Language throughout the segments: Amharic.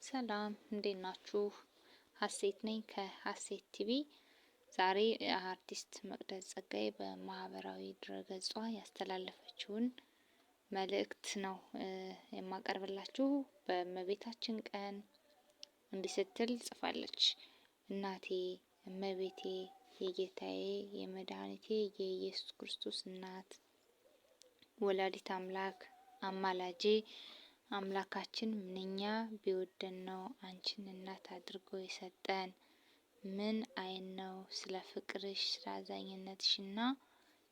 ሰላም እንዴት ናችሁ? ሀሴት ነኝ ከሀሴት ቲቪ። ዛሬ አርቲስት መቅደስ ጸጋዬ በማህበራዊ ድረገጿ ያስተላለፈችውን መልእክት ነው የማቀርብላችሁ። በእመቤታችን ቀን እንዲህ ስትል ጽፋለች። እናቴ እመቤቴ፣ የጌታዬ የመድኃኒቴ የኢየሱስ ክርስቶስ እናት፣ ወላዲት አምላክ አማላጄ፣ አምላካችን ምንኛ ቢወደን ነው አንቺን እናት አድርጎ የሰጠን። ምን አይን ነው ስለ ፍቅርሽ፣ ስለ አዛኝነትሽና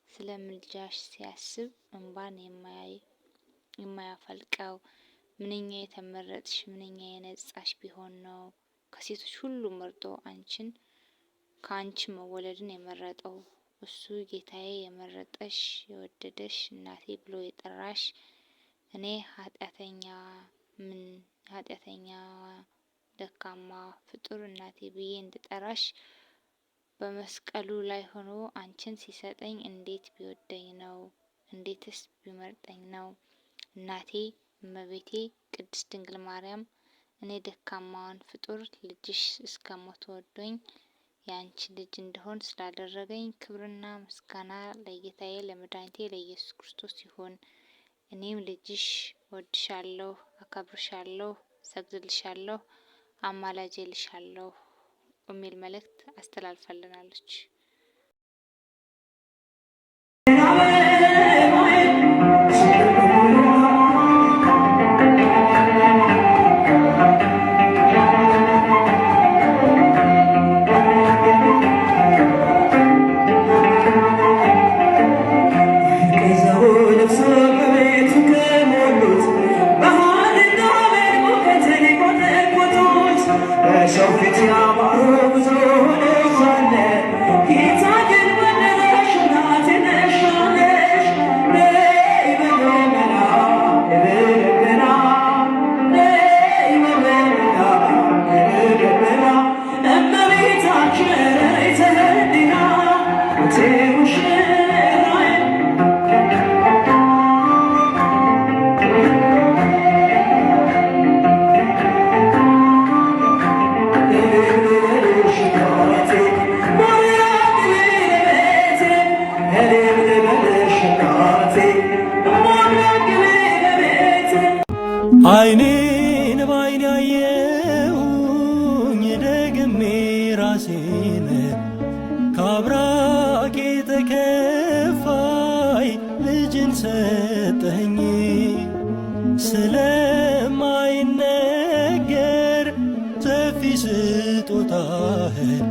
ስለ ምልጃሽ ሲያስብ እንባን የማያፈልቀው። ምንኛ የተመረጥሽ፣ ምንኛ የነጻሽ ቢሆን ነው ከሴቶች ሁሉ መርጦ ከአንቺ መወለድን የመረጠው። እሱ ጌታዬ የመረጠሽ የወደደሽ እናቴ ብሎ የጠራሽ እኔ ኃጢአተኛ ደካማ ፍጡር እናቴ ብዬ እንድጠራሽ በመስቀሉ ላይ ሆኖ አንቺን ሲሰጠኝ እንዴት ቢወደኝ ነው? እንዴትስ ቢመርጠኝ ነው? እናቴ እመቤቴ ቅድስት ድንግል ማርያም፣ እኔ ደካማዋን ፍጡር ልጅሽ እስከ ሞት ወዶኝ የአንቺ ልጅ እንደሆን ስላደረገኝ ክብርና ምስጋና ለጌታዬ ለመድኃኒቴ ለኢየሱስ ክርስቶስ ይሁን። እኔም ልጅሽ ወድሻለሁ፣ አከብርሻለሁ፣ ሰግድልሻለሁ፣ አማላጄልሻለሁ የሚል መልእክት አስተላልፋልናለች። አይኔን ባይኔ ያየሁኝ ደግሜ ራሴን ከአብራኬ ተከፋይ ልጅን ሰጠኝ። ስለማይነገር ሰፊ ስጦታህን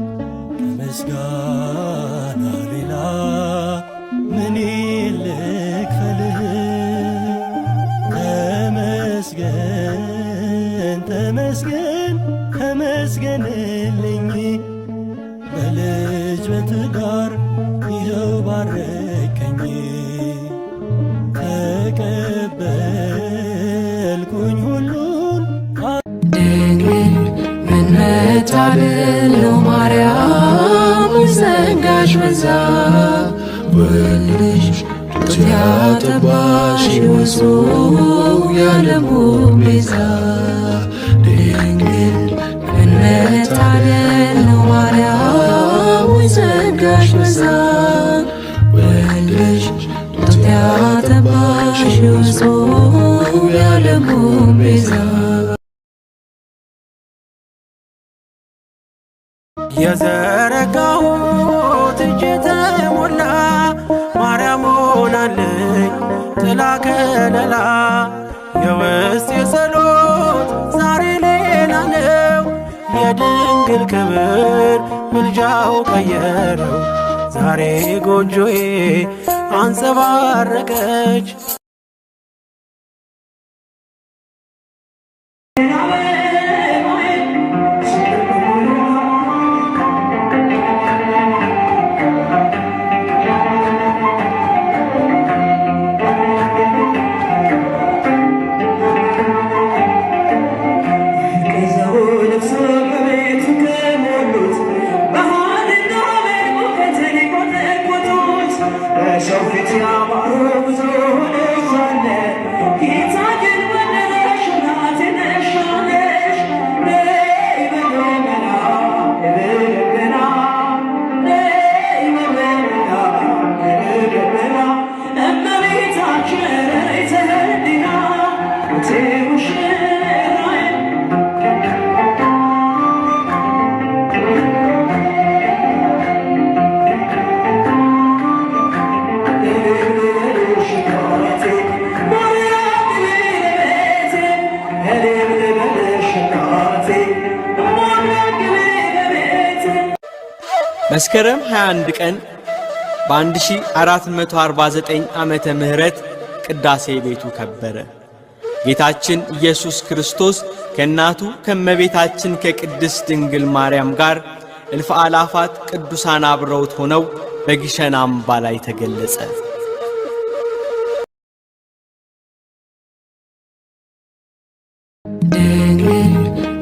ከምስጋና ሌላ ምን ልክፈልህ? ተመስገን ተመስገንልኝ፣ በልጅ በትዳር ይኸው ባረከኝ። ተቀበልኩኝ ሁሉን። ድንግል ምን መታደል ነው ማርያም፣ ጸጋሽ በዛ ወልድሽ ጡት ያጠባሽ ወሶ ያለሙ ቤዛ። ድንግል ምን መታደል ነው ማርያም፣ ጸጋሽ በዛ ወልድሽ ጡት ያጠባሽ ወሶ ያለሙ ቤዛ። የዘረጋሁት እጄ ተሞላ ማርያም ሆናለኝ ጥላ ከለላ። የውስጥ የጸሎት ዛሬ ሌላ ነው፣ የድንግል ክብር ምልጃው ቀየረው። ዛሬ ጎጆዬ አንጸባረቀች። ጌታ ግን ወደደሽ እናቴ ነሽ አለሽ መስከረም 21 ቀን በ1449 ዓመተ ምህረት ቅዳሴ ቤቱ ከበረ። ጌታችን ኢየሱስ ክርስቶስ ከእናቱ ከእመቤታችን ከቅድስት ድንግል ማርያም ጋር እልፍ አላፋት ቅዱሳን አብረውት ሆነው በግሸን አምባ ላይ ተገለጸ። ድንግል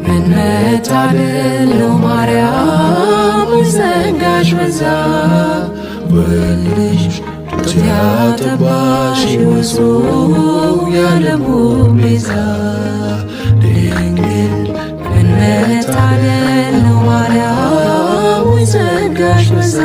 ምን መታደል ነው ማርያም ጸጋሽ በዛ ወልድሽ ጡት ያጠባሽ ወሶ የዓለሙ ቤዛ ድንግል ምን መታደል ነው ማርያም ጸጋሽ በዛ